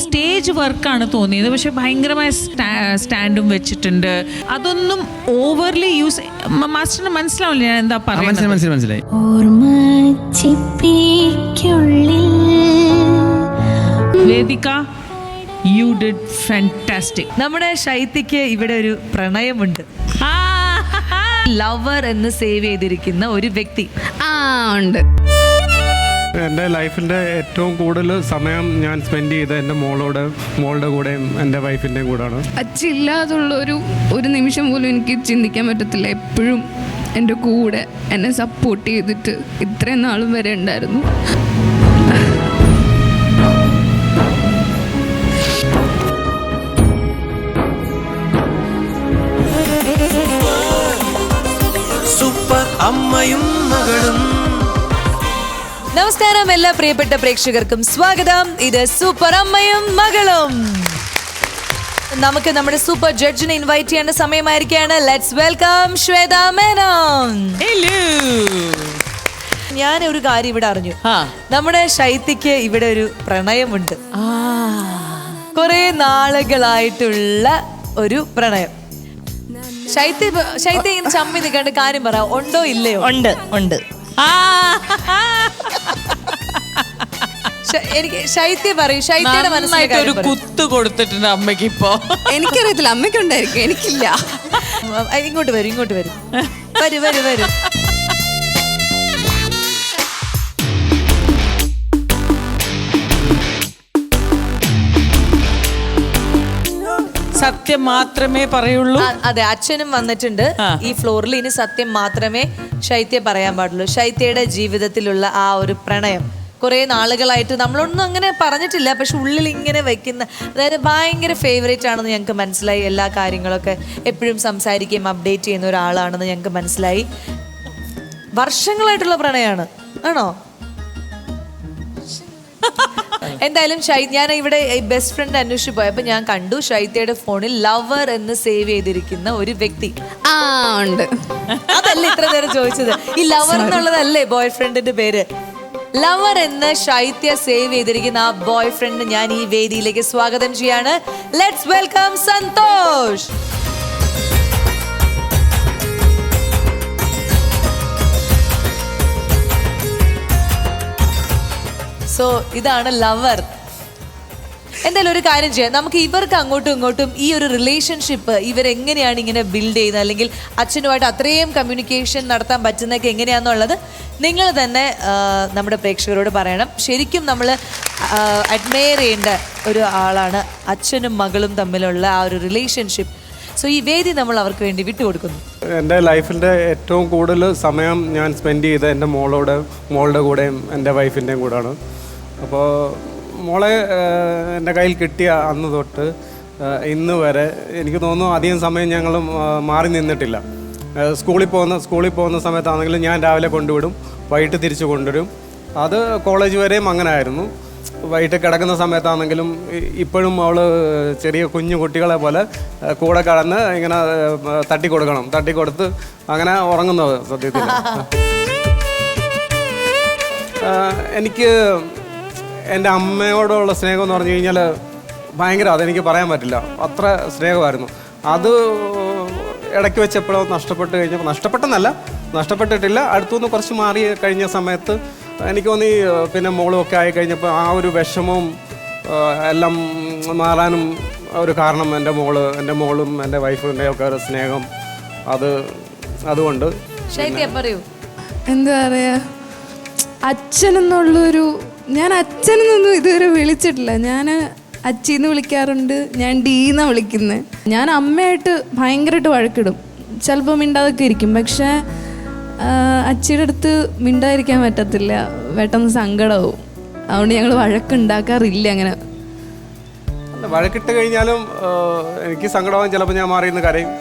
Stage വർക്കാണ് തോന്നിയത്, പക്ഷെ ഭയങ്കരമായ സ്റ്റാൻഡും വെച്ചിട്ടുണ്ട്. അതൊന്നും ഓവർലി യൂസ് മാസ്റ്ററിന് മനസ്സിലാവില്ല ഞാൻ എന്താ പറയുന്നത്. മനസ്സിലായി. വേദിക, യു ഡിഡ് ഫാന്റാസ്റ്റിക്. നമ്മുടെ ശൈത്യക്ക് ഇവിടെ ഒരു പ്രണയമുണ്ട്. ലവർ എന്ന് സേവ് ചെയ്തിരിക്കുന്ന ഒരു വ്യക്തി ഉണ്ട്. എൻ്റെ ലൈഫിൻ്റെ ഏറ്റവും കൂടുതൽ സമയം ഞാൻ സ്പെൻഡ് ചെയ്ത് എൻ്റെ മോളുടെ കൂടെയും എൻ്റെ വൈഫിൻ്റെയും കൂടെയാണ്. അച്ഛയില്ലാതുള്ള ഒരു നിമിഷം പോലും എനിക്ക് ചിന്തിക്കാൻ പറ്റത്തില്ല. എപ്പോഴും എൻ്റെ കൂടെ എന്നെ സപ്പോർട്ട് ചെയ്തിട്ട് ഇത്രയും നാളും വരെ ഉണ്ടായിരുന്നു. സൂപ്പർ അമ്മയും മകളും. നമസ്കാരം, എല്ലാ പ്രിയപ്പെട്ട പ്രേക്ഷകർക്കും സ്വാഗതം. ഇത് സൂപ്പർ അമ്മയും മകളും. നമുക്ക് നമ്മുടെ സൂപ്പർ ജഡ്ജിനെ ഇൻവൈറ്റ് ചെയ്യേണ്ട സമയമായിരിക്കുകയാണ്. Let's welcome Shweta Menon. ഞാൻ ഒരു കാര്യം ഇവിടെ അറിഞ്ഞു. നമ്മുടെ ശൈത്യക്ക് ഇവിടെ ഒരു പ്രണയമുണ്ട്. കുറെ നാളുകളായിട്ടുള്ള ഒരു പ്രണയം. ശൈത്യ ഇങ്ങനെ ചമ്മി നിൽക്കേണ്ട കാര്യം പറ, ഉണ്ടോ ഇല്ലയോ? ഉണ്ട്. എനിക്ക് ശൈത്യ പറയൂ, ശൈത്യയുടെ മനസ്സിലായിട്ട് ഒരു കുത്തു കൊടുത്തിട്ടുണ്ട് അമ്മയ്ക്ക്. ഇപ്പോ എനിക്കറിയത്തില്ല, അമ്മയ്ക്കുണ്ടായിരിക്കും, എനിക്കില്ല. ഇങ്ങോട്ട് വരും. വരൂ. സത്യം മാത്രമേ പറയുള്ളൂ. അതെ, അച്ഛനും വന്നിട്ടുണ്ട് ഈ ഫ്ലോറിൽ. ഇനി സത്യം മാത്രമേ ശൈത്യ പറയാൻ പാടുള്ളൂ. ശൈത്യയുടെ ജീവിതത്തിലുള്ള ആ ഒരു പ്രണയം കുറെ നാളുകളായിട്ട് നമ്മളൊന്നും അങ്ങനെ പറഞ്ഞിട്ടില്ല, പക്ഷെ ഉള്ളിൽ ഇങ്ങനെ വെക്കുന്ന, അതായത് ഭയങ്കര ഫേവറേറ്റ് ആണെന്ന് ഞങ്ങൾക്ക് മനസ്സിലായി. എല്ലാ കാര്യങ്ങളൊക്കെ എപ്പോഴും സംസാരിക്കുകയും അപ്ഡേറ്റ് ചെയ്യുന്ന ഒരാളാണെന്ന് ഞങ്ങൾക്ക് മനസ്സിലായി. വർഷങ്ങളായിട്ടുള്ള പ്രണയമാണ്, ആണോ? എന്തായാലും ഞാൻ ഇവിടെ ബെസ്റ്റ് ഫ്രണ്ട് അന്വേഷിച്ച് പോയപ്പോ ഞാൻ കണ്ടു ശൈത്യയുടെ ഫോണിൽ ലവർ എന്ന് സേവ് ചെയ്തിരിക്കുന്ന ഒരു വ്യക്തി ഉണ്ട്. അതല്ല ഇത്ര നേരം ചോദിച്ചത്. ഈ ലവർ എന്നുള്ളതല്ലേ ബോയ് ഫ്രണ്ടിന്റെ പേര്? ലവർ എന്ന് ശൈത്യ സേവ് ചെയ്തിരിക്കുന്ന ആ ബോയ് ഫ്രണ്ട് ഞാൻ ഈ വേദിയിലേക്ക് സ്വാഗതം ചെയ്യാണ്. Let's welcome Santhosh. സോ ഇതാണ് ലവർ. എന്തായാലും ഒരു കാര്യം ചെയ്യാം, നമുക്ക് ഇവർക്ക് അങ്ങോട്ടും ഇങ്ങോട്ടും ഈ ഒരു റിലേഷൻഷിപ്പ് ഇവരെങ്ങനെയാണ് ഇങ്ങനെ ബിൽഡ് ചെയ്യുന്നത്, അല്ലെങ്കിൽ അച്ഛനുമായിട്ട് അത്രയും കമ്മ്യൂണിക്കേഷൻ നടത്താൻ പറ്റുന്നതൊക്കെ എങ്ങനെയാണെന്നുള്ളത് നിങ്ങൾ തന്നെ നമ്മുടെ പ്രേക്ഷകരോട് പറയണം. ശരിക്കും നമ്മൾ അഡ്മയർ ചെയ്യേണ്ട ഒരു ആളാണ് അച്ഛനും മകളും തമ്മിലുള്ള ആ ഒരു റിലേഷൻഷിപ്പ്. സോ ഈ വേദി നമ്മൾ അവർക്ക് വേണ്ടി വിട്ടുകൊടുക്കുന്നു. എൻ്റെ ലൈഫിൻ്റെ ഏറ്റവും കൂടുതൽ സമയം ഞാൻ സ്പെൻഡ് ചെയ്ത് എൻ്റെ മോളുടെ കൂടെയും എൻ്റെ വൈഫിൻ്റെയും കൂടെയാണ്. അപ്പോൾ മോളെ എൻ്റെ കയ്യിൽ കിട്ടിയ അന്ന് തൊട്ട് ഇന്ന് വരെ എനിക്ക് തോന്നുന്നു അധികം സമയം ഞങ്ങൾ മാറി നിന്നിട്ടില്ല. സ്കൂളിൽ പോകുന്ന സമയത്താണെങ്കിലും ഞാൻ രാവിലെ കൊണ്ടുവിടും, വൈകിട്ട് തിരിച്ച് കൊണ്ടുവരും. അത് കോളേജ് വരെയും അങ്ങനെ ആയിരുന്നു. വൈകിട്ട് കിടക്കുന്ന സമയത്താണെങ്കിലും ഇപ്പോഴും അവൾ ചെറിയ കുഞ്ഞു കുട്ടികളെ പോലെ കൂടെ കടന്ന് ഇങ്ങനെ തട്ടിക്കൊടുത്ത് അങ്ങനെ ഉറങ്ങുന്നത്. സത്യത്തിൽ എനിക്ക് എൻ്റെ അമ്മയോടുള്ള സ്നേഹം എന്ന് പറഞ്ഞു കഴിഞ്ഞാൽ ഭയങ്കര, അതെനിക്ക് പറയാൻ പറ്റില്ല, അത്ര സ്നേഹമായിരുന്നു. അത് ഇടയ്ക്ക് വെച്ചപ്പോഴോ നഷ്ടപ്പെട്ടിട്ടില്ല. അടുത്തുനിന്ന് കുറച്ച് മാറി കഴിഞ്ഞ സമയത്ത് എനിക്ക് തോന്നി, പിന്നെ മോളും ഒക്കെ ആയി കഴിഞ്ഞപ്പോൾ ആ ഒരു വിഷമവും എല്ലാം മാറാനും ഒരു കാരണം എൻ്റെ മോളും എൻ്റെ വൈഫിൻ്റെ ഒക്കെ ഒരു സ്നേഹം. അതുകൊണ്ട് എന്താ പറയാ, അച്ഛനെന്നുള്ളൊരു, ഞാൻ അച്ഛനെന്നൊന്നും ഇതുവരെ വിളിച്ചിട്ടില്ല. ഞാൻ അച്ചീന്ന് വിളിക്കാറുണ്ട്, ഞാൻ ഡീന്നാണ് വിളിക്കുന്നത്. ഞാൻ അമ്മയായിട്ട് ഭയങ്കരമായിട്ട് വഴക്കിടും, ചിലപ്പോൾ മിണ്ടാതൊക്കെ ഇരിക്കും. പക്ഷേ അച്ചിയുടെ അടുത്ത് മിണ്ടാതിരിക്കാൻ പറ്റത്തില്ല, പെട്ടെന്ന് സങ്കടമാവും. അതുകൊണ്ട് ഞങ്ങൾ വഴക്കുണ്ടാക്കാറില്ല. അങ്ങനെ വഴക്കിട്ട് കഴിഞ്ഞാലും എനിക്ക് സങ്കടമാവും, ചിലപ്പോൾ ഞാൻ മാറിയെന്ന് കരയും.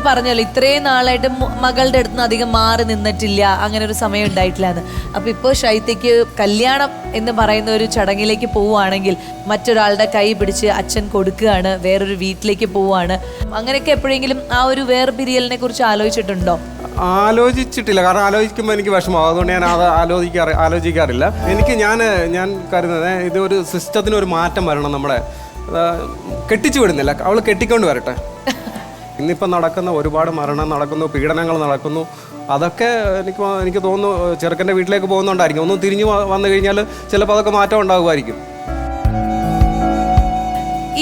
പറഞ്ഞല്ലോ ഇത്രയും നാളായിട്ട് മകളുടെ അടുത്ത് നിന്ന് അധികം മാറി നിന്നിട്ടില്ല, അങ്ങനെ ഒരു സമയം ഉണ്ടായിട്ടില്ല എന്ന്. അപ്പൊ ഇപ്പോൾ ശൈത്യക്ക് കല്യാണം എന്ന് പറയുന്ന ഒരു ചടങ്ങിലേക്ക് പോവുകയാണെങ്കിൽ മറ്റൊരാളുടെ കൈ പിടിച്ച് അച്ഛൻ കൊടുക്കുകയാണ്, വേറൊരു വീട്ടിലേക്ക് പോവുകയാണ്, അങ്ങനെയൊക്കെ എപ്പോഴെങ്കിലും ആ ഒരു വേർപിരിയലിനെ കുറിച്ച് ആലോചിച്ചിട്ടുണ്ടോ? ആലോചിച്ചിട്ടില്ല, കാരണം ആലോചിക്കുമ്പോൾ എനിക്ക് വിഷമമാകും. അതുകൊണ്ട് ഞാൻ അത് ആലോചിക്കാറില്ല. എനിക്ക് ഞാൻ കരുതുന്നത് ഇതൊരു സിസ്റ്റത്തിന് ഒരു മാറ്റം വരണം. നമ്മുടെ കെട്ടിച്ചു വിടുന്നില്ല, അവൾ കെട്ടിക്കൊണ്ട് വരട്ടെ. ഇന്നിപ്പോൾ നടക്കുന്ന ഒരുപാട് മരണം നടക്കുന്നു, പീഡനങ്ങൾ നടക്കുന്നു. അതൊക്കെ എനിക്ക് തോന്നുന്നു ചെറുക്കൻ്റെ വീട്ടിലേക്ക് പോകുന്നുണ്ടായിരിക്കും. ഒന്ന് തിരിഞ്ഞു വന്നു കഴിഞ്ഞാൽ ചിലപ്പോൾ അതൊക്കെ മാറ്റം ഉണ്ടാകുമായിരിക്കും.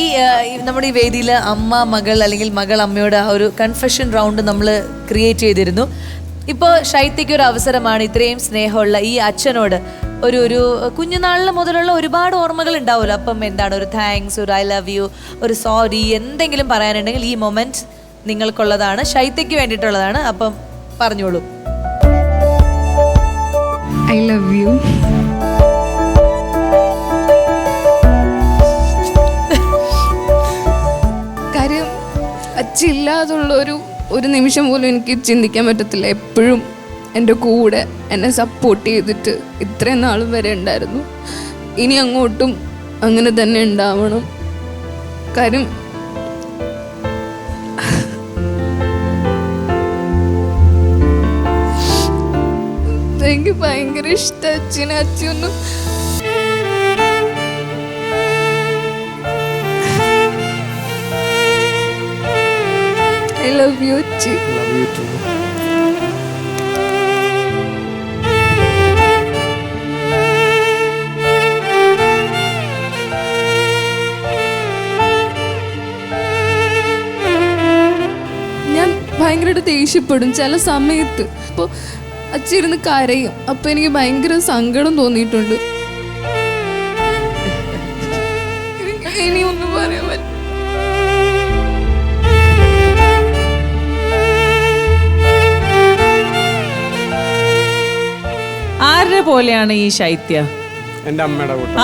ഈ നമ്മുടെ ഈ വേദിയിൽ അമ്മ മകൾ അല്ലെങ്കിൽ മകൾ അമ്മയോട് ഒരു കൺഫെഷൻ റൗണ്ട് നമ്മൾ ക്രിയേറ്റ് ചെയ്തിരുന്നു. ഇപ്പോൾ ശൈത്യയ്ക്ക് ഒരു അവസരമാണ് ഇത്രയും സ്നേഹമുള്ള ഈ അച്ഛനോട് ഒരു കുഞ്ഞുനാളിൽ മുതലുള്ള ഒരുപാട് ഓർമ്മകൾ ഉണ്ടാവുമല്ലോ. അപ്പം എന്താണ് ഒരു താങ്ക്സ്, ഒരു ഐ ലവ് യു, ഒരു സോറി, എന്തെങ്കിലും പറയാനുണ്ടെങ്കിൽ ഈ മൊമെന്റ് നിങ്ങൾക്കുള്ളതാണ്, ശൈത്യയ്ക്ക് വേണ്ടിയിട്ടുള്ളതാണ്. അപ്പം പറഞ്ഞോളൂ. I love U. കാര്യം അച്ഛയില്ലാതുള്ള ഒരു നിമിഷം പോലും എനിക്ക് ചിന്തിക്കാൻ പറ്റത്തില്ല. എപ്പോഴും എൻ്റെ കൂടെ എന്നെ സപ്പോർട്ട് ചെയ്തിട്ട് ഇത്രയും നാളും വരെ ഉണ്ടായിരുന്നു. ഇനി അങ്ങോട്ടും അങ്ങനെ തന്നെ ഉണ്ടാവണം. കാര്യം എനിക്ക് ഭയങ്കര ഇഷ്ടം അച്ഛനെ. അച്ഛനൊന്നും ഐ ലവ് യു അച്ഛി. Love you too. ഞാൻ ഭയങ്കരമായിട്ട് ദേഷ്യപ്പെടും ചില സമയത്ത്. അപ്പോൾ അച്ഛയിരുന്ന് കരയും. അപ്പോൾ എനിക്ക് ഭയങ്കര സങ്കടം തോന്നിയിട്ടുണ്ട്. ഇനിയൊന്നും പറയാൻ പറ്റില്ല. ആരുടെ പോലെയാണ് ഈ ശൈത്യ? എൻ്റെ അമ്മയുടെ കൂട്ടം.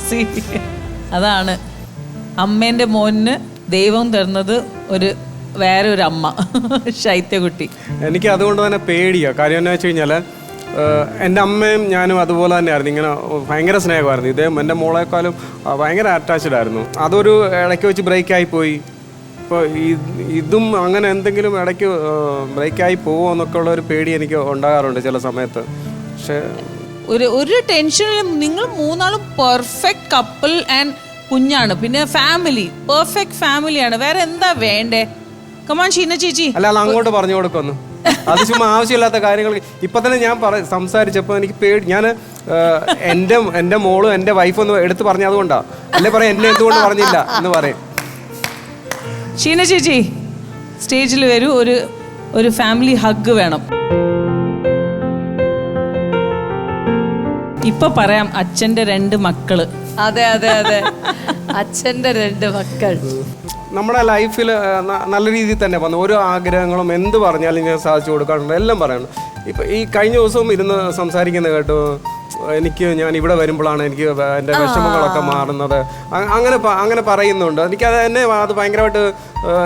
See, അതാണ് അമ്മേൻ്റെ മോന് ദൈവം തരുന്നത് വേറെ ഒരു അമ്മ, ശൈത്യകുട്ടി. എനിക്ക് അതുകൊണ്ട് തന്നെ പേടിയാണ്. കാര്യം എന്താ വെച്ച് കഴിഞ്ഞാൽ എൻ്റെ അമ്മയും ഞാനും അതുപോലെ തന്നെയായിരുന്നു. ഇങ്ങനെ ഭയങ്കര സ്നേഹമായിരുന്നു. ഇദ്ദേഹം എൻ്റെ മോളെക്കാളും ഭയങ്കര അറ്റാച്ച്ഡ് ആയിരുന്നു. അതൊരു ഇടയ്ക്ക് വെച്ച് ബ്രേക്കായി പോയി. ഇപ്പോൾ ഇതും അങ്ങനെ എന്തെങ്കിലും ഇടയ്ക്ക് ബ്രേക്കായി പോകുമോ എന്നൊക്കെ ഉള്ള ഒരു പേടി എനിക്ക് ഉണ്ടാകാറുണ്ട് ചില സമയത്ത്. പക്ഷേ ഒരു ടെൻഷനിലും നിങ്ങൾ മൂന്നാളും പെർഫെക്റ്റ് കപ്പിൾ ആൻഡ് കുഞ്ഞാണ്, പിന്നെ ഫാമിലി, പെർഫെക്റ്റ് ഫാമിലിയാണ്. വേറെ എന്താ വേണ്ടേ? കമാൻ ഷീന ചേച്ചി. അല്ല അങ്ങോട്ട് പറഞ്ഞു കൊടുക്കുന്നു. അത് ചുമ്മാ ആവശ്യമില്ലാത്ത കാര്യങ്ങൾ. ഇപ്പം തന്നെ ഞാൻ സംസാരിച്ചപ്പോൾ എനിക്ക് പേടി. ഞാൻ എൻ്റെ മോളും എൻ്റെ വൈഫും ഒന്ന് എടുത്ത് പറഞ്ഞത് അതുകൊണ്ടാണ്. അല്ലേ പറയാം എന്നെ എന്തുകൊണ്ട് പറഞ്ഞില്ല എന്ന് പറയും. ഷീന ചേച്ചി സ്റ്റേജിൽ വരൂ. ഒരു ഫാമിലി ഹഗ് വേണം. ഇപ്പൊ പറയാം അച്ഛൻ്റെ 2 മക്കള്. അതെ അതെ അതെ, അച്ഛൻ്റെ 2 മക്കൾ നമ്മുടെ ലൈഫിൽ നല്ല രീതിയിൽ തന്നെ വന്നു. ഓരോ ആഗ്രഹങ്ങളും എന്ത് പറഞ്ഞാലും ഞാൻ സാധിച്ചു കൊടുക്കാറുണ്ട്, എല്ലാം പറയണം. ഇപ്പം ഈ കഴിഞ്ഞ ദിവസവും ഇരുന്ന് സംസാരിക്കുന്നത് കേട്ടു. ഞാൻ ഇവിടെ വരുമ്പോഴാണ് എനിക്ക് എൻ്റെ വിഷമങ്ങളൊക്കെ മാറുന്നത്. അങ്ങനെ പറയുന്നുണ്ട്. അത് ഭയങ്കരമായിട്ട്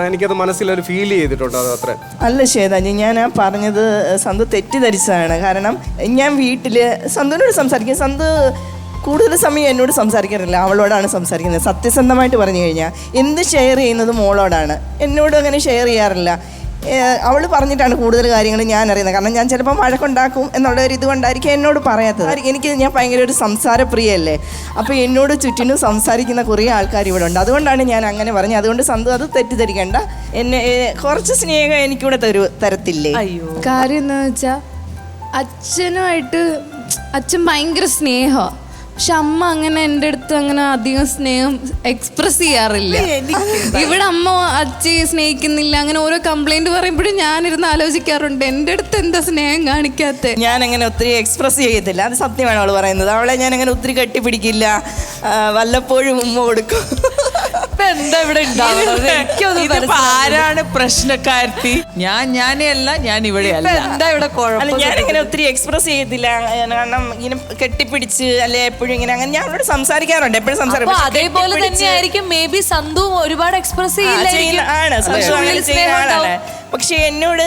എനിക്കത് മനസ്സിലൊരു ഫീൽ ചെയ്തിട്ടുണ്ട്. അത് അത്ര അല്ല ശ്വേത, ഞാൻ പറഞ്ഞത് സന്തു തെറ്റിദ്ധരിച്ചതാണ്. കാരണം ഞാൻ വീട്ടിൽ സന്തുവിനോട് സംസാരിക്കും. സന്തു കൂടുതൽ സമയം എന്നോട് സംസാരിക്കാറില്ല, അവളോടാണ് സംസാരിക്കുന്നത്. സത്യസന്ധമായിട്ട് പറഞ്ഞു കഴിഞ്ഞാൽ എന്ത് ഷെയർ ചെയ്യുന്നത് മോളോടാണ്, എന്നോട് അങ്ങനെ ഷെയർ ചെയ്യാറില്ല. അവൾ പറഞ്ഞിട്ടാണ് കൂടുതൽ കാര്യങ്ങൾ ഞാൻ അറിയുന്നത്. കാരണം ഞാൻ ചിലപ്പോൾ വഴക്കുണ്ടാക്കും എന്നുള്ള ഒരു ഇതുകൊണ്ടായിരിക്കും എന്നോട് പറയാത്തത്. ഞാൻ ഭയങ്കര ഒരു സംസാരപ്രിയല്ലേ. അപ്പോൾ എന്നോട് ചുറ്റിനും സംസാരിക്കുന്ന കുറേ ആൾക്കാർ ഇവിടെ ഉണ്ട്. അതുകൊണ്ടാണ് ഞാൻ അങ്ങനെ പറഞ്ഞത്. അതുകൊണ്ട് സന്തു അത് തെറ്റിദ്ധരിക്കേണ്ട. എന്നെ കുറച്ച് സ്നേഹം എനിക്കൂടെ തരത്തില്ലേ? അയ്യോ, കാര്യം എന്താണെന്ന് വെച്ചാൽ അച്ഛൻ ഭയങ്കര സ്നേഹമാണ്. പക്ഷെ അമ്മ അങ്ങനെ എൻ്റെ അടുത്ത് അങ്ങനെ അധികം സ്നേഹം എക്സ്പ്രസ് ചെയ്യാറില്ല. ഇവിടെ അമ്മ അച്ഛയെ സ്നേഹിക്കുന്നില്ല, അങ്ങനെ ഓരോ കംപ്ലൈന്റ് പറയുമ്പോഴും ഞാനിരുന്ന് ആലോചിക്കാറുണ്ട് എൻ്റെ അടുത്ത് എന്താ സ്നേഹം കാണിക്കാത്ത. ഞാൻ അങ്ങനെ ഒത്തിരി എക്സ്പ്രസ് ചെയ്യത്തില്ല, അത് സത്യമാണ് അവൾ പറയുന്നത്. അവളെ ഞാൻ അങ്ങനെ ഒത്തിരി കെട്ടിപ്പിടിക്കില്ല, വല്ലപ്പോഴും ഉമ്മ കൊടുക്കും. എന്താ ഇവിടെ ഉണ്ടാവുന്നത്? ഇതിപ്പോ ആരാണ് പ്രശ്നക്കാരത്തി. ഞാനേ അല്ല, ഞാൻ ഇവിടെ അല്ല. എന്താ ഇവിടെ അല്ല കുഴപ്പം? ഞാനിങ്ങനെ ഒത്തിരി എക്സ്പ്രസ് ചെയ്തില്ല, കാരണം ഇങ്ങനെ കെട്ടിപ്പിടിച്ച് അല്ലെ എപ്പോഴും ഇങ്ങനെ അങ്ങനെ ഞാൻ അവരോട് സംസാരിക്കാറുണ്ട്, എപ്പോഴും അപ്പൊ അതേപോലെ തന്നെയായിരിക്കും മേ ബി സന്ധു ഒരുപാട് എക്സ്പ്രസ് ചെയ്യില്ല. പക്ഷെ എന്നോട്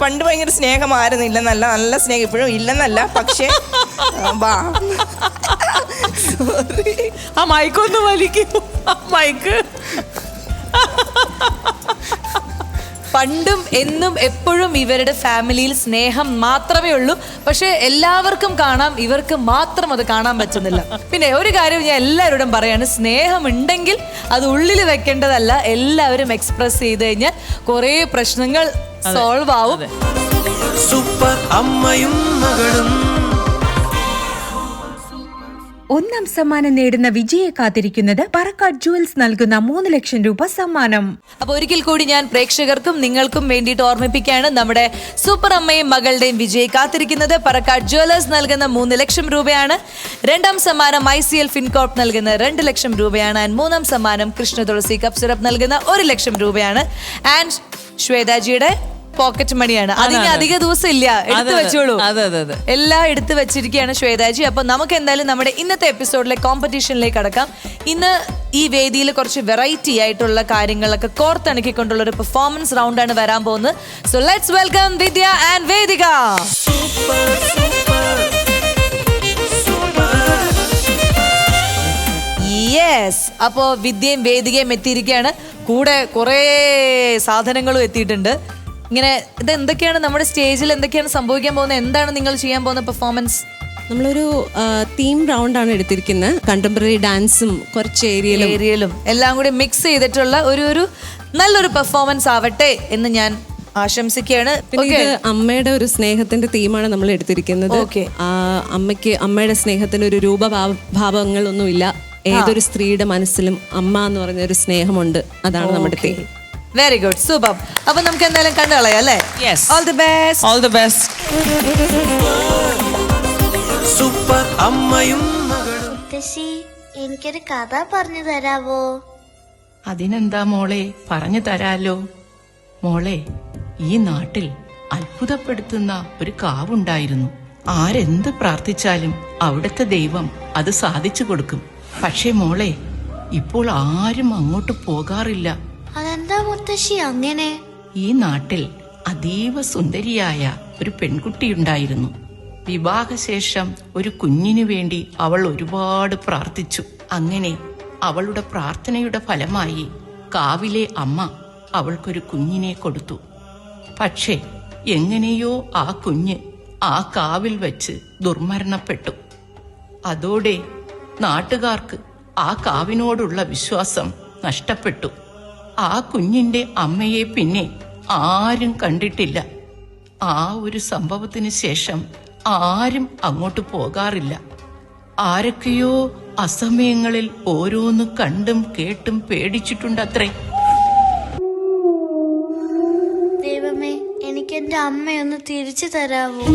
പണ്ട് ഭയങ്കര സ്നേഹമായിരുന്നില്ല, നല്ല നല്ല സ്നേഹം ഇപ്പോഴും ഇല്ലെന്നല്ല, പക്ഷേ ആ മൈക്കൊന്ന് വലിക്കൂ, മൈക്ക്. പണ്ടും എന്നും എപ്പോഴും ഇവരുടെ ഫാമിലിയിൽ സ്നേഹം മാത്രമേ ഉള്ളൂ. പക്ഷെ എല്ലാവർക്കും കാണാം, ഇവർക്ക് മാത്രം അത് കാണാൻ പറ്റുന്നില്ല. പിന്നെ ഒരു കാര്യം ഞാൻ എല്ലാവരോടും പറയാണ്, സ്നേഹം ഉണ്ടെങ്കിൽ അത് ഉള്ളിൽ വെക്കേണ്ടതല്ല, എല്ലാവരും എക്സ്പ്രസ് ചെയ്ത് കഴിഞ്ഞാൽ കുറേ പ്രശ്നങ്ങൾ സോൾവ് ആവും. സൂപ്പർ അമ്മയും മകളും. ഒന്നാം സമ്മാനം നേടുന്ന വിജയെ കാത്തിരിക്കുന്നത് പറക്കാട് ജുവൽസ് നൽകുന്ന 3 ലക്ഷം രൂപ സമ്മാനം. അപ്പൊ ഒരിക്കൽ കൂടി ഞാൻ പ്രേക്ഷകർക്കും നിങ്ങൾക്കും വേണ്ടിയിട്ട് ഓർമ്മിപ്പിക്കുകയാണ്, നമ്മുടെ സൂപ്പർ അമ്മയും മകളുടെയും വിജയെ കാത്തിരിക്കുന്നത് പറക്കാട് ജുവലേഴ്സ് നൽകുന്ന 3 ലക്ഷം രൂപയാണ്. രണ്ടാം സമ്മാനം ICL ഫിൻകോർപ്പ് നൽകുന്ന 2 ലക്ഷം രൂപയാണ്. ആൻഡ് മൂന്നാം സമ്മാനം കൃഷ്ണ തുളസി കപ്പ് സിറപ്പ് നൽകുന്ന 1 ലക്ഷം രൂപയാണ്. ആൻഡ് ശ്വേതാജിയുടെ പോക്കറ്റ് മണിയാണ്. അതിന് അധിക ദിവസം ഇല്ല, എടുത്തു വെച്ചോളൂ. എല്ലാം എടുത്തു വെച്ചിരിക്കുകയാണ് ശ്വേതാജി. അപ്പൊ നമുക്ക് എന്തായാലും നമ്മുടെ ഇന്നത്തെ എപ്പിസോഡിലെ കോമ്പറ്റീഷനിലേക്ക് കടക്കാം. ഇന്ന് ഈ വേദിയിൽ കുറച്ച് വെറൈറ്റി ആയിട്ടുള്ള കാര്യങ്ങളൊക്കെ കോർത്തിണക്കിക്കൊണ്ടുള്ള ഒരു പെർഫോമൻസ് റൗണ്ട് ആണ് വരാൻ പോകുന്നത്. So let's welcome Vidya and Vedika. Yes, അപ്പോ വിദ്യയും വേദികയും എത്തിയിരിക്കുകയാണ്. കൂടെ കുറേ സാധനങ്ങളും എത്തിയിട്ടുണ്ട്. ഇങ്ങനെ ഇത് എന്തൊക്കെയാണ് നമ്മുടെ സ്റ്റേജിൽ എന്തൊക്കെയാണ് സംഭവിക്കാൻ പോകുന്നത്? എന്താണ് നിങ്ങൾ ചെയ്യാൻ പോകുന്ന പെർഫോമൻസ്? നമ്മളൊരു തീം റൗണ്ടാണ് എടുത്തിരിക്കുന്നത്. കണ്ടംപററി ഡാൻസും കുറച്ച് ഏരിയയിലും എല്ലാം കൂടി മിക്സ് ചെയ്തിട്ടുള്ള ഒരു നല്ലൊരു പെർഫോമൻസ് ആവട്ടെ എന്ന് ഞാൻ ആശംസിക്കുകയാണ്. പിന്നെ ഇത് അമ്മയുടെ ഒരു സ്നേഹത്തിന്റെ തീമാണ് നമ്മൾ എടുത്തിരിക്കുന്നത്. അമ്മയുടെ സ്നേഹത്തിന് ഒരു രൂപഭാവങ്ങളൊന്നുമില്ല. ഏതൊരു സ്ത്രീയുടെ മനസ്സിലും അമ്മ എന്ന് പറഞ്ഞ ഒരു സ്നേഹമുണ്ട്. അതാണ് നമ്മുടെ തീം. Very good, super. അപ്പൊ നമുക്ക് എന്തായാലും കണ്ടു കളയാം അല്ലേ? All the best. All the best. Super അമ്മയും മകളും. മുത്തശ്ശി, എനിക്കൊരു കഥ പറഞ്ഞു തരാവോ? അതിനെന്താ മോളെ, പറഞ്ഞു തരാലോ. മോളെ, ഈ നാട്ടിൽ അത്ഭുതപ്പെടുത്തുന്ന ഒരു കാവുണ്ടായിരുന്നു. ആരെന്ത് പ്രാർത്ഥിച്ചാലും അവിടുത്തെ ദൈവം അത് സാധിച്ചു കൊടുക്കും. പക്ഷേ മോളെ, ഇപ്പോൾ ആരും അങ്ങോട്ട് പോകാറില്ല. അതെന്താ മുത്തശ്ശി അങ്ങനെ? ഈ നാട്ടിൽ അതീവ സുന്ദരിയായ ഒരു പെൺകുട്ടിയുണ്ടായിരുന്നു. വിവാഹശേഷം ഒരു കുഞ്ഞിനു വേണ്ടി അവൾ ഒരുപാട് പ്രാർത്ഥിച്ചു. അങ്ങനെ അവളുടെ പ്രാർത്ഥനയുടെ ഫലമായി കാവിലെ അമ്മ അവൾക്കൊരു കുഞ്ഞിനെ കൊടുത്തു. പക്ഷേ എങ്ങനെയോ ആ കുഞ്ഞ് ആ കാവിൽ വെച്ച് ദുർമരണപ്പെട്ടു. അതോടെ നാട്ടുകാർക്ക് ആ കാവിനോടുള്ള വിശ്വാസം നഷ്ടപ്പെട്ടു. ആ കുഞ്ഞിന്റെ അമ്മയെ പിന്നെ ആരും കണ്ടിട്ടില്ല. ആ ഒരു സംഭവത്തിന് ശേഷം ആരും അങ്ങോട്ട് പോകാറില്ല. ആരൊക്കെയോ അസമയങ്ങളിൽ ഓരോന്ന് കണ്ടും കേട്ടും പേടിച്ചിട്ടുണ്ടത്രേ. ദൈവമേ, എനിക്ക് എന്റെ അമ്മയൊന്ന് തിരിച്ചു തരാവോ?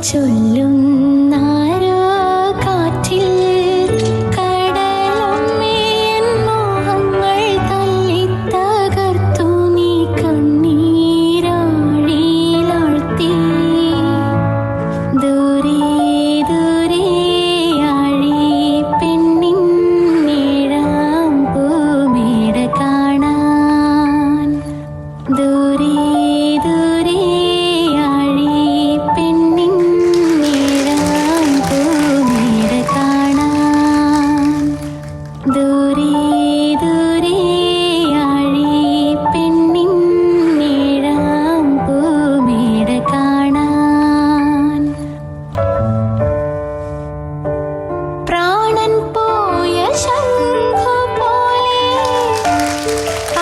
ചൊല്ലുന്നാരോ കാറ്റിൽ കടലമ്മേൻ മോഹങ്ങൾ തല്ലി തകർത്തു നീ കണ്ണീരാഴിയിലാഴ്ത്തി ദൂരെ ദൂരെ ആഴി പെണ്ണിൻ നീഴാം പൂമേട കാണാൻ ദൂരെ ദൂരെ ആഴി പെണ്ണിൻ നീഴാം പൂമേട കാണാൻ ദൂരെ ദൂരെ ആഴി പെണ്ണിൻ നീഴാം പൂമേട കാണാൻ പ്രാണൻ പോയ ശംഖു പോലെ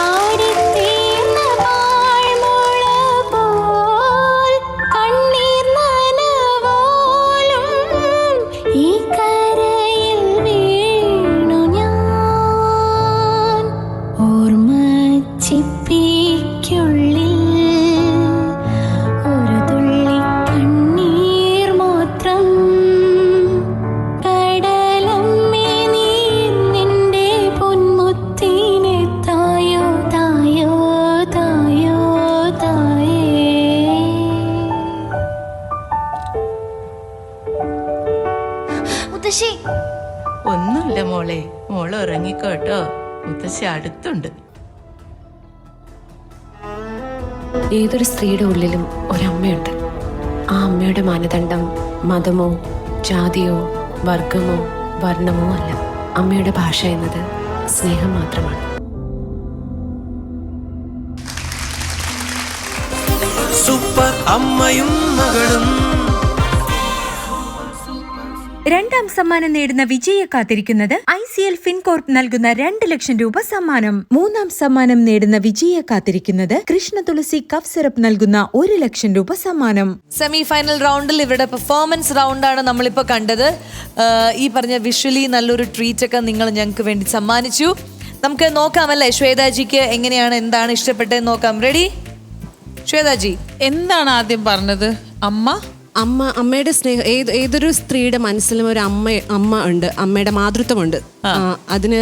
ആടിത്തീർന്ന പാഴ്മുള പോൽ കണ്ണീർ നനവോലും ഈ കരയിൽ വീണു ഞാൻ ഓർമ്മച്ചിപ്പിക്കുള്ളിൽ ഒരു തുള്ളി കണ്ണീർ മാത്രം കടലമ്മേ നീ നിന്റെ പൊന്മുത്തിനെ തായോ തായോ തായോ തായേ മുത്തശ്ശി ഒന്നുമില്ല മോളെ, മോള് ഉറങ്ങിക്കോട്ടോ. മുത്തശ്ശി അടുത്തുണ്ട്. ഏതൊരു സ്ത്രീയുടെ ഉള്ളിലും ഒരമ്മയുണ്ട്. ആ അമ്മയുടെ മാനദണ്ഡം മതമോ ജാതിയോ വർഗമോ വർണ്ണമോ അല്ല. അമ്മയുടെ ഭാഷ എന്നത് സ്നേഹം മാത്രമാണ്. സൂപ്പർ അമ്മയും മകളും. രണ്ടാം സമ്മാനം നേടുന്ന വിജയെ കാത്തിരിക്കുന്നത് ICL ഫിൻകോർപ്പ് നൽകുന്ന 2 ലക്ഷം രൂപ സമ്മാനം. മൂന്നാം സമ്മാനം നേടുന്ന വിജയെ കാത്തിരിക്കുന്നത് കൃഷ്ണ തുളസി കഫ് സിറപ്പ് നൽകുന്ന 1 ലക്ഷം രൂപ സമ്മാനം. സെമി ഫൈനൽ റൗണ്ടിൽ ഇവിടെ പെർഫോമൻസ് റൗണ്ടാണ് നമ്മളിപ്പോൾ കണ്ടത്. ഈ പറഞ്ഞ വിഷ്വലി നല്ലൊരു ട്രീറ്റ് ഒക്കെ നിങ്ങൾ ഞങ്ങൾക്ക് വേണ്ടി സമ്മാനിച്ചു. നമുക്ക് നോക്കാമല്ലേ ശ്വേതാജിക്ക് എങ്ങനെയാണ് എന്താണ് ഇഷ്ടപ്പെട്ടതെന്ന് നോക്കാം. റെഡി ശ്വേതാജി? എന്താണ് ആദ്യം പറഞ്ഞത്? അമ്മയുടെ സ്നേഹം ഏതൊരു സ്ത്രീയുടെ മനസ്സിലും ഒരു അമ്മ ഉണ്ട്, അമ്മയുടെ മാതൃത്വമുണ്ട്. അതിന്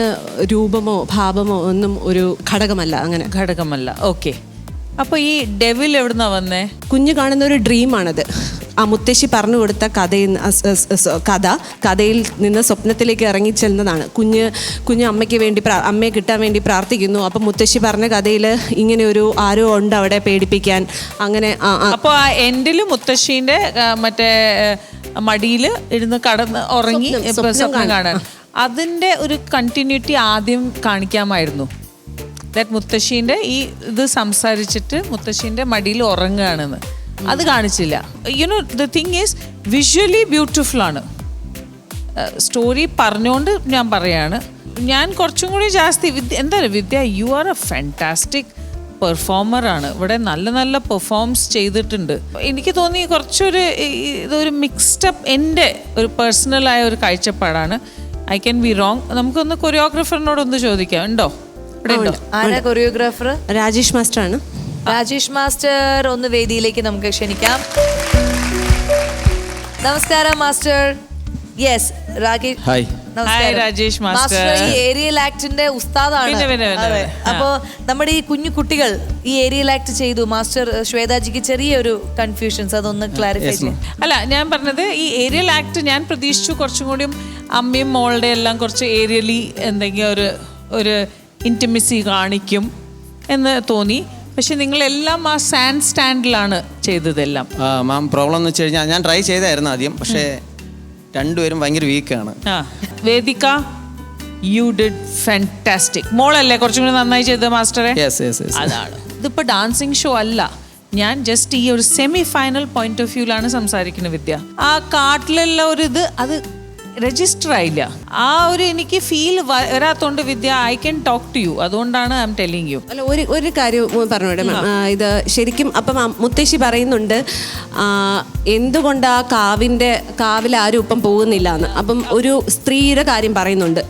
രൂപമോ ഭാവമോ ഒന്നും ഒരു ഘടകമല്ല. അങ്ങനെ ഘടകമല്ല. ഓക്കെ. അപ്പൊ ഈ ഡെവിൽ എവിടുന്നാ വന്നേ? കുഞ്ഞ് കാണുന്ന ഒരു ഡ്രീമാണത്. ആ മുത്തശ്ശി പറഞ്ഞു കൊടുത്ത കഥയിൽ നിന്ന് സ്വപ്നത്തിലേക്ക് ഇറങ്ങിച്ചെല്ലുന്നതാണ്. കുഞ്ഞ് അമ്മയെ കിട്ടാൻ വേണ്ടി പ്രാർത്ഥിക്കുന്നു. അപ്പം മുത്തശ്ശി പറഞ്ഞ കഥയിൽ ഇങ്ങനെ ഒരു ആരോ ഉണ്ട് അവിടെ പേടിപ്പിക്കാൻ. അങ്ങനെ അപ്പോൾ ആ എൻഡില് മുത്തശ്ശീന്റെ മറ്റേ മടിയിൽ ഇരുന്ന് കടന്ന് ഉറങ്ങി സ്വപ്നം കാണാൻ. അതിന്റെ ഒരു കണ്ടിന്യൂറ്റി ആദ്യം കാണിക്കാമായിരുന്നു. ദാറ്റ് മുത്തശ്ശീന്റെ ഈ ഇത് സംസാരിച്ചിട്ട് മുത്തശ്ശീന്റെ മടിയിൽ ഉറങ്ങുകയാണെന്ന്. അത് കാണിച്ചില്ല. You know the thing is visually beautiful ആണ്. സ്റ്റോറി പറഞ്ഞുകൊണ്ട് ഞാൻ പറയാണ്. ഞാൻ കുറച്ചും കൂടി ജാസ്തി എന്താ വിദ്യ, യു ആർ എ ഫാന്റാസ്റ്റിക് പെർഫോമറാണ്. ഇവിടെ നല്ല നല്ല പെർഫോംസ് ചെയ്തിട്ടുണ്ട്. എനിക്ക് തോന്നി കുറച്ചൊരു ഇതൊരു മിക്സ്ഡപ്പ്, എൻ്റെ ഒരു പേഴ്സണലായ ഒരു കാഴ്ചപ്പാടാണ്. I can be wrong. നമുക്കൊന്ന് കൊറിയോഗ്രാഫറിനോടൊന്ന് ചോദിക്കാം. ഉണ്ടോ? ഇവിടെ ഉണ്ടോ? ആരാ കൊറിയോഗ്രാഫർ? രാജേഷ് മാസ്റ്റർ ആണ്. രാജേഷ് മാസ്റ്റർ ഒന്ന് വേദിയിലേക്ക് നമുക്ക് ക്ഷണിക്കാം. നമസ്കാരം master. Yes Rajesh. Hi. Hi Rajesh master. ഈ ഏരിയൽ ആക്ടിന്റെ ഉസ്താദാണ്. അപ്പോ നമ്മുടെ ഈ കുഞ്ഞു കുട്ടികൾ ഈ ഏരിയൽ ആക്ട് ചെയ്തു. മാസ്റ്റർ ശ്വേതാജിക്ക് ചെറിയൊരു കൺഫ്യൂഷൻസ്, അതൊന്ന് ക്ലാരിഫൈ ചെയ്യാം. അല്ല, ഞാൻ പറഞ്ഞത് ഈ ഏരിയൽ ആക്ട് ഞാൻ പ്രതീക്ഷിച്ചു കുറച്ചും കൂടിയും അമ്മയും മോളുടെ എല്ലാം കുറച്ച് ഏരിയലി എന്തെങ്കിലും ഒരു ഇൻറ്റിമസി കാണിക്കും എന്ന് തോന്നി. പക്ഷെ നിങ്ങളെല്ലാം ആ സാൻഡ് സ്റ്റാൻഡിലാണ് ചെയ്തതെല്ലാം. മാം പ്രോബ്ലം എന്ന് വെച്ച് കഴിഞ്ഞാൽ ഞാൻ ട്രൈ ചെയ്തായിരുന്നു ആദ്യം, പക്ഷേ രണ്ടുപേരും ഭയങ്കര വീക്കാണ്. വേദിക, യു ഡിഡ് ഫാന്റാസ്റ്റിക്. മോളല്ലേ കുറച്ചും കൂടി നന്നായി ചെയ്തത് മാസ്റ്ററെ? അതാണ്. ഇതിപ്പോൾ ഡാൻസിങ് ഷോ അല്ല. ഞാൻ ജസ്റ്റ് ഈ ഒരു സെമി ഫൈനൽ പോയിന്റ് ഓഫ് വ്യൂലാണ് സംസാരിക്കുന്നത് വിദ്യ. ആ കാട്ടിലുള്ള ഒരു ഇത്, അത് രജിസ്റ്റർ ആയില്ല. ആ ഒരു എനിക്ക് ഫീൽ വരാത്തോണ്ട് Vidya I can talk to you. അതുകൊണ്ടാണ് ഐ എം ടെല്ലിങ് യു. അല്ല, ഒരു കാര്യം പറഞ്ഞോട്ടെ മാം. ഇത് ശരിക്കും അപ്പം മുത്തശ്ശി പറയുന്നുണ്ട് എന്തുകൊണ്ട് ആ കാവിൽ ആരും ഇപ്പം പോകുന്നില്ല എന്ന്. അപ്പം ഒരു സ്ത്രീയുടെ കാര്യം പറയുന്നുണ്ട്.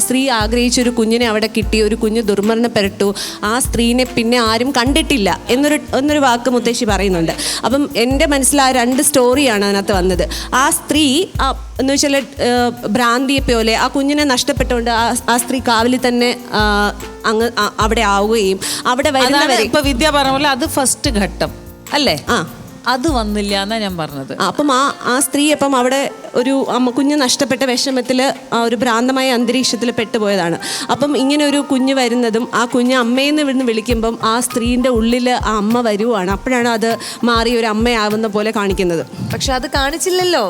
സ്ത്രീ ആഗ്രഹിച്ചൊരു കുഞ്ഞിനെ അവിടെ കിട്ടി, ഒരു കുഞ്ഞ് ദുർമരണപ്പെട്ടു, ആ സ്ത്രീനെ പിന്നെ ആരും കണ്ടിട്ടില്ല എന്നൊരു വാക്ക് മുത്തശ്ശി പറയുന്നുണ്ട്. അപ്പം എൻ്റെ മനസ്സിൽ ആ 2 സ്റ്റോറിയാണ് അതിനകത്ത് വന്നത്. ആ സ്ത്രീ എന്ന് വെച്ചാൽ ഭ്രാന്തിയെ പോലെ ആ കുഞ്ഞിനെ നഷ്ടപ്പെട്ടുകൊണ്ട് ആ സ്ത്രീ കാവിൽ തന്നെ അങ്ങ് അവിടെ ആവുകയും അവിടെ വരുന്നവരെ ഇപ്പൊ വിദ്യ പറഞ്ഞ പോലെ അത് ഫസ്റ്റ് ഘട്ടം അല്ലേ? അത് വന്നില്ല എന്നാ ഞാൻ പറഞ്ഞത്. അപ്പം ആ സ്ത്രീ അപ്പം അവിടെ ഒരു കുഞ്ഞ് നഷ്ടപ്പെട്ട വിഷമത്തിൽ ഒരു ഭ്രാന്തമായ അന്തരീക്ഷത്തിൽ പെട്ടുപോയതാണ്. അപ്പം ഇങ്ങനെ ഒരു കുഞ്ഞ് വരുന്നതും ആ കുഞ്ഞ് അമ്മയെന്ന് ഇവിടുന്ന് വിളിക്കുമ്പം ആ സ്ത്രീൻ്റെ ഉള്ളിൽ ആ അമ്മ വരുവാണ്. അപ്പോഴാണ് അത് മാറി ഒരു അമ്മയാവുന്ന പോലെ കാണിക്കുന്നത്. പക്ഷെ അത് കാണിച്ചില്ലല്ലോ.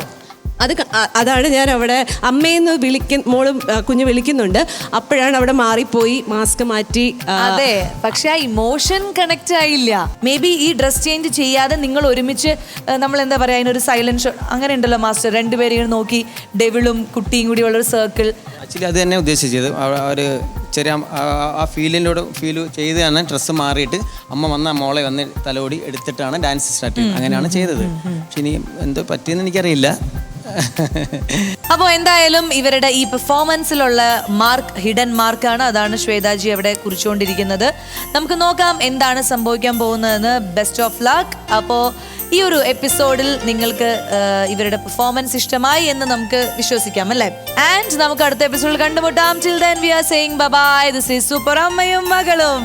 അതാണ് ഞാൻ അവിടെ അമ്മയെന്ന് കുഞ്ഞ് വിളിക്കുന്നുണ്ട്. അപ്പോഴാണ് അവിടെ മാറിപ്പോയി, മാസ്ക് മാറ്റി. അതെ, പക്ഷെ ആ ഇമോഷൻ കണക്ട് ആയില്ല. മേ ബി ഈ ഡ്രസ് ചേഞ്ച് ചെയ്യാതെ നിങ്ങൾ ഒരുമിച്ച് നമ്മൾ എന്താ പറയാ, അതിനൊരു സൈലന്റ് ഷോ അങ്ങനെ ഉണ്ടല്ലോ മാസ്റ്റർ, രണ്ടുപേരെയും നോക്കി ഡെവിളും കുട്ടിയും കൂടി ഉള്ള ഒരു സർക്കിൾ. ആക്ച്വലി അത് തന്നെ ഉദ്ദേശിച്ചത്. ഒരു ചെറിയ ആ ഫീൽ ചെയ്താണ്. ഡ്രസ്സ് മാറിയിട്ട് അമ്മ വന്ന മോളെ വന്ന് തലോടി എടുത്തിട്ടാണ് ഡാൻസ് സ്റ്റാർട്ട് ചെയ്തത്. അങ്ങനെയാണ് ചെയ്തത്. പക്ഷെ ഇനി എന്തോ പറ്റിയെന്ന് എനിക്കറിയില്ല. അപ്പോൾ എന്തായാലും ഇവരുടെ ഈ പെർഫോമൻസിലുള്ള ഹിഡൻ മാർക്കാണ്. അതാണ് ശ്വേതാജി അവിടെ കുറിച്ചുകൊണ്ടിരിക്കുന്നത്. നമുക്ക് നോക്കാം എന്താണ് സംഭവിക്കാൻ പോകുന്നതെന്ന്. Best of luck. അപ്പോൾ ഈ ഒരു എപ്പിസോഡിൽ നിങ്ങൾക്ക് ഇവരുടെ പെർഫോമൻസ് ഇഷ്ടമായി എന്ന് നമുക്ക് വിശ്വസിക്കാം അല്ലേ? ആൻഡ് നമുക്ക് അടുത്ത എപ്പിസോഡിൽ കണ്ടുമുട്ടാം. Till then we are saying bye bye. This is super അമ്മയും മകളും.